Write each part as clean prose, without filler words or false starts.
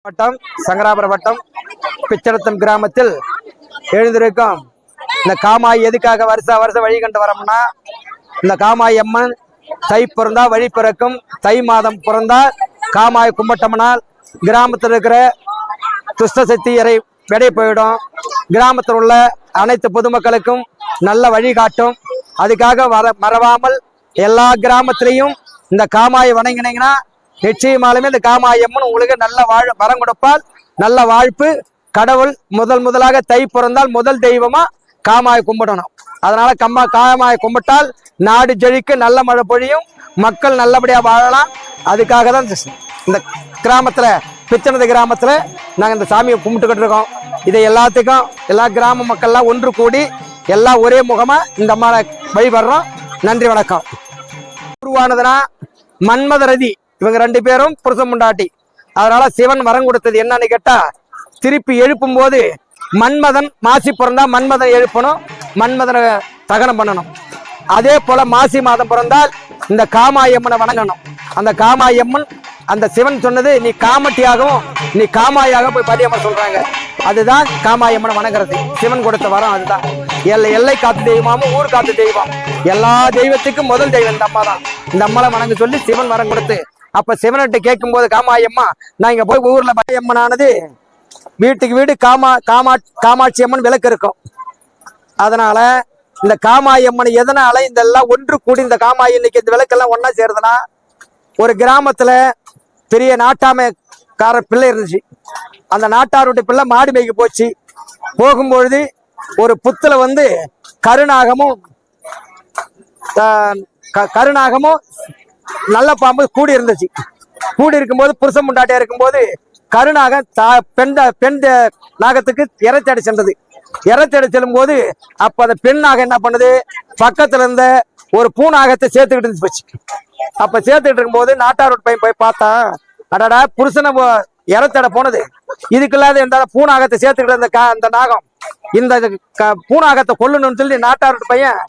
வட்டம் சங்கராபுரம் வட்டம் பிச்சடத்தம் கிராமத்தில் எழுந்திருக்கும் இந்த காமாய் எதுக்காக வருஷம் வழி கண்டு வரோம்னா, இந்த காமாய் அம்மன் தை பிறந்தா வழி பிறக்கும், தை மாதம் பிறந்தா காமாய் கும்பிட்டோம்னால் கிராமத்தில் இருக்கிற துஷ்ட சக்தி இறை விடை போயிடும். கிராமத்தில் உள்ள அனைத்து பொதுமக்களுக்கும் நல்ல வழிகாட்டும். அதுக்காக மறவாமல் எல்லா கிராமத்திலையும் இந்த காமாயை வணங்கினீங்கன்னா நிச்சயமாலுமே இந்த காமாய் அம்மன் உங்களுக்கு நல்ல வரம் கொடுப்பால். நல்ல வாழ்ப்பு. கடவுள் முதலாக தை பிறந்தால் முதல் தெய்வமா காமாய் கும்பிடணும். அதனால காமாய் கும்பிட்டால் நாடு ஜெழிக்க நல்ல மழை பொழியும், மக்கள் நல்லபடியா வாழலாம். அதுக்காக தான் இந்த கிராமத்துல பிச்சனது கிராமத்துல நாங்க இந்த சாமியை கும்பிட்டுக்கிட்டு இருக்கோம். இதை எல்லாத்துக்கும் எல்லா கிராம மக்கள்லாம் ஒன்று கூடி எல்லாம் ஒரே முகமா இந்த அம்மாவை வழிபடுறோம். நன்றி, வணக்கம். உருவானதுன்னா மன்மதரதி, இவங்க 2 பேரும் புருஷன் முண்டாட்டி. அதனால சிவன் வரம் கொடுத்தது என்னன்னு கேட்டா, திருப்பி எழுப்பும் போது மன்மதன் மாசி பிறந்தா மன்மதன் எழுப்பணும், மன்மதனை தகனம் பண்ணணும். அதே போல மாசி மாதம் பிறந்தால் இந்த காமாயம்மனை வணங்கணும். அந்த காமாயம்மன் அந்த சிவன் சொன்னது, நீ காமட்டியாகவும் நீ காமாயாக போய் பதியம்மன் சொல்றாங்க. அதுதான் காமாயம்மனை வணங்குறது. சிவன் கொடுத்த வரம் அதுதான். எல்லை காத்து தெய்வமாவும் ஊர் காத்து தெய்வம். எல்லா தெய்வத்துக்கும் முதல் தெய்வம் இந்த அம்மா தான். இந்த அம்மாவை வணங்க சொல்லி சிவன் வரம் கொடுத்து, அப்ப சிவன்கிட்ட கேட்கும் போது காமாயம்மா, நான் இங்க போய் ஊர்ல பதியம்மனானது வீட்டுக்கு வீடு காமாட்சி அம்மன் விளக்கு இருக்கும். அதனால இந்த காமாயம்மன் எதனால இந்த எல்லாம் ஒன்று கூடி இந்த காமாய் இன்னைக்கு இந்த விளக்கெல்லாம் ஒன்னா சேருதுன்னா, ஒரு கிராமத்துல பெரிய நாட்டாமைக்கார பிள்ளை இருந்துச்சு. அந்த நாட்டாருடைய பிள்ளை மாடு மேய்க்கு போச்சு. போகும்பொழுது ஒரு புத்துல கருநாகமும் நல்ல பாம்பு கூடி இருந்துச்சு. கூடி இருக்கும்போது புருஷன் முண்டாட்டியா இருக்கும்போது கருநாகம் பெண் நாகத்துக்கு இறைச்சடி சென்றது. இறைச்சடி செல்லும் போது அப்ப அந்த பெண் நாகம் என்ன பண்ணுது, பக்கத்துல இருந்த ஒரு பூநாகத்தை சேர்த்துக்கிட்டு போச்சு. அப்ப சேர்த்துக்கிட்டு இருக்கும்போது நாட்டாரோட பையன் போய் பார்த்தா, அடடா புருஷனை இறைச்சட போனது, இதுக்கு இல்லாத இந்த பூநாகத்தை சேர்த்துக்கிட்டு அந்த நாகம் இந்த பூநாகத்தை கொல்லணும்னு சொல்லி நாட்டாரோட பையன்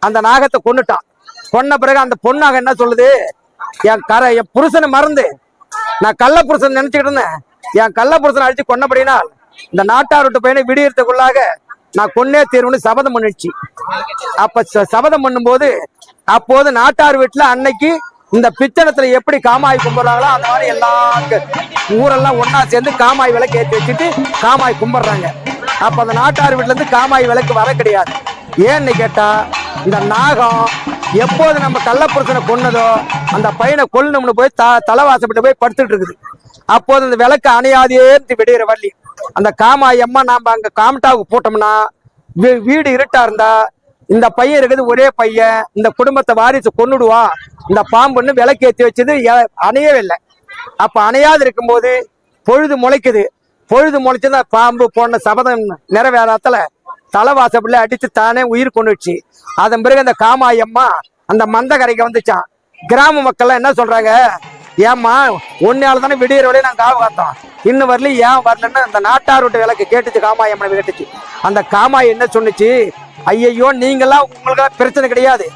அந்த நாகத்தை கொன்னுட்டான். கொன்ன பிறகு அந்த பொண்ணாக என்ன சொல்லுது, என் புருஷனை மறந்து நான் கள்ள புருஷன் நினைச்சுக்கிட்டு இருந்தேன், என் கள்ள புருஷனை அடிச்சு கொன்னபடினா இந்த நாட்டாரோட பையனை விடியறதுக்குள்ளாக நான் கொன்னே தீர்வுன்னு சபதம் பண்ணிடுச்சு. அப்ப சபதம் பண்ணும்போது அப்போது நாட்டார் வீட்டுல அன்னைக்கு இந்த பிச்சனத்துல எப்படி காமாய் கும்பிடுறாங்களோ அந்த மாதிரி எல்லா ஊரெல்லாம் ஒன்னா சேர்ந்து காமாய் விளக்கு ஏற்றி வச்சுட்டு காமாய் கும்பிடுறாங்க. அப்ப அந்த நாட்டார் வீட்டுல இருந்து காமாய் விளக்கு வர கிடையாது. ஏன்னு கேட்டா, இந்த நாகம் எப்போது நம்ம கள்ளப்புருஷனை கொன்னதோ அந்த பையனை கொல்லணும்னு போய் தலைவாசப்பட்டு போய் படுத்துட்டு இருக்குது. அப்போது அந்த விளக்கு அணையாதே விடுகிற வள்ளி அந்த காமாய் அம்மா நாம அங்க காமட்டாவுக்கு போட்டோம்னா வீடு இருட்டா இருந்தா இந்த பையன் இருக்குது ஒரே பையன், இந்த குடும்பத்தை வாரிசு கொன்னுடுவா இந்த பாம்புன்னு விளக்கு ஏற்றி வச்சது அணையவே இல்லை. அப்ப அணையாது இருக்கும்போது பொழுது முளைக்குது. பொழுது முளைச்சுன்னா பாம்பு போன சபதம் நிறைவேறாத்துல தலைவாசப்பள்ள அடிச்சு தானே உயிர் கொண்டுச்சு. அதன் பிறகு அந்த காமாய் அம்மா அந்த மந்தகரைக்கு வந்துச்சான். கிராம மக்கள்லாம் என்ன சொல்றாங்க, ஏம்மா ஒன்னால தானே விடியற வழியை நாங்க காவு காத்தோம், இன்னும் வரல ஏன் வரலன்னு அந்த நாட்டாரோட விளக்கு கேட்டுச்சு. காமாய் அம்மனை கேட்டுச்சு. அந்த காமாய் என்ன சொன்னிச்சு, ஐயையோ நீங்களாம் உங்களுக்கெல்லாம் பிரச்சனை கிடையாது,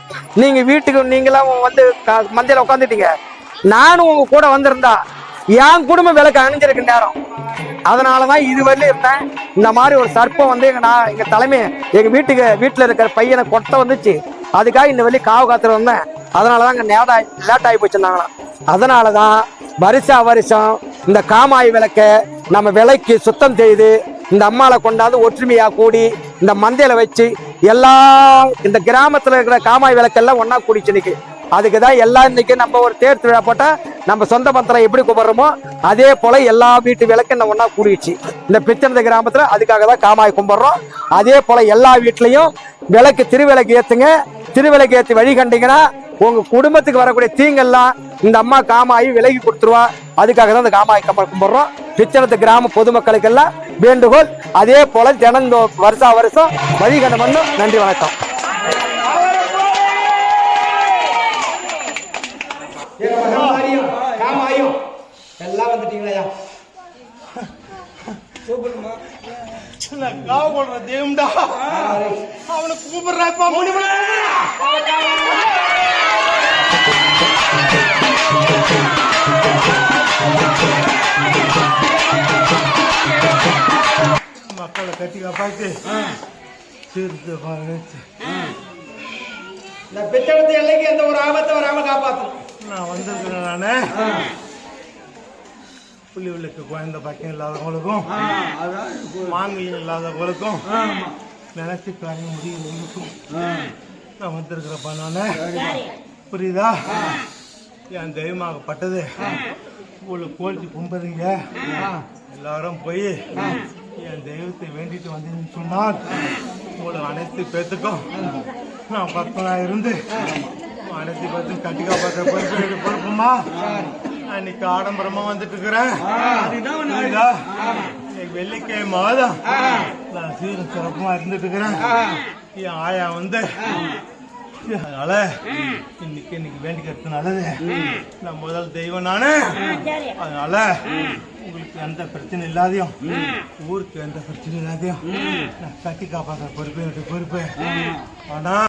நீங்க வீட்டுக்கு நீங்களாம் மந்தையில உட்காந்துட்டீங்க, நானும் உங்க கூட வந்திருந்தா என் குடும்பம் விளக்கு அணிஞ்சிருக்கு நேரம். அதனாலதான் இதுவரையிலும் இருந்தேன். இந்த மாதிரி ஒரு சர்ப்பம் எங்க தலைமை எங்க வீட்டுல இருக்கிற பையனை கொட்ட வந்துச்சு. அதுக்காக இந்த வெளியே காவு காத்துல வந்தேன். அதனாலதான் அங்க லேட் ஆகி போச்சுருந்தாங்களாம். அதனாலதான் வருஷம் இந்த காமாய் விளக்க நம்ம விலைக்கு சுத்தம் செய்து இந்த அம்மாவை கொண்டாந்து ஒற்றுமையா கூடி இந்த மந்தையில வச்சு எல்லா இந்த கிராமத்துல இருக்கிற காமாய் விளக்கெல்லாம் ஒன்னா கூடிச்சு இன்னைக்கு. அதுக்குதான் எல்லா இன்னைக்கு நம்ம ஒரு தேர் திருவிழா போட்டா நம்ம சொந்த பந்தத்துல எப்படி கும்பிடுறோமோ அதே போல எல்லா வீட்டு விளக்கு என்ன ஒன்னா கூடிச்சு இந்த பிச்சனது கிராமத்துல. அதுக்காக தான் காமாய் கும்பிடுறோம். அதே போல எல்லா வீட்லயும் விளக்கு திருவிளக்கு ஏத்துங்க. திருவிளக்கு ஏற்றி வழி கண்டீங்கன்னா உங்க குடும்பத்துக்கு வரக்கூடிய தீங்கெல்லாம் இந்த அம்மா காமாயி விலகி கொடுத்துருவா. அதுக்காக தான் இந்த காமாய் கும்பிடுறோம். பிச்சனத்து கிராம பொதுமக்களுக்கு எல்லாம் வேண்டுகோள். அதே போல தினம் வருஷம் வழிகண்டம் பண்ணும். நன்றி, வணக்கம். எல்லாம் வந்துட்டீங்களா? தேவம்டா அவனை கூப்பிடுறாப்பா. முடிவு மக்களை கட்டி காப்பாத்தி தீர்த்து இந்த பெற்றெடுத்த எல்லைக்கு எந்த ஒரு ஆபத்தை வராம காப்பாற்றும். நான் வந்திருக்கிறேன். நானு புள்ளிகளுக்கு குழந்தை பாக்கியம் இல்லாதவங்களுக்கும் மாங்கல்யம் இல்லாதவங்களுக்கும் நினைச்சு காரியம் முடியும் நான் வந்திருக்கிறப்ப நானு. புரியுதா? என் தெய்வமாகப்பட்டது உங்களுக்கு கோழிச்சு கும்புறீங்க எல்லாரும் போய் என் தெய்வத்தை வேண்டிட்டு வந்தீங்கன்னு சொன்னால் உங்களுக்கு அனைத்து பேத்துக்கும் நான் பக்தனா இருந்து அனைத்து பேத்துக்கும் கட்டி காப்பாற்ற பொறுப்புமா இன்னைக்கு ஆடம்பரமா வந்துட்டு இருக்கிறேன். வெள்ளிக்கிழமை மாதம் நான் சீரும் சிறப்புமா இருந்துட்டு இருக்கிறேன். என் ஆயா வந்து அதனால இன்னைக்கு வேண்டிக்கிறது நல்லது. நான் முதல் தெய்வம் நானு. அதனால உங்களுக்கு எந்த பிரச்சனை இல்லாதையும் ஊருக்கு எந்த பிரச்சனை இல்லாதையும் நான் கட்டி காப்பாற்ற பொறுப்பு ஆனா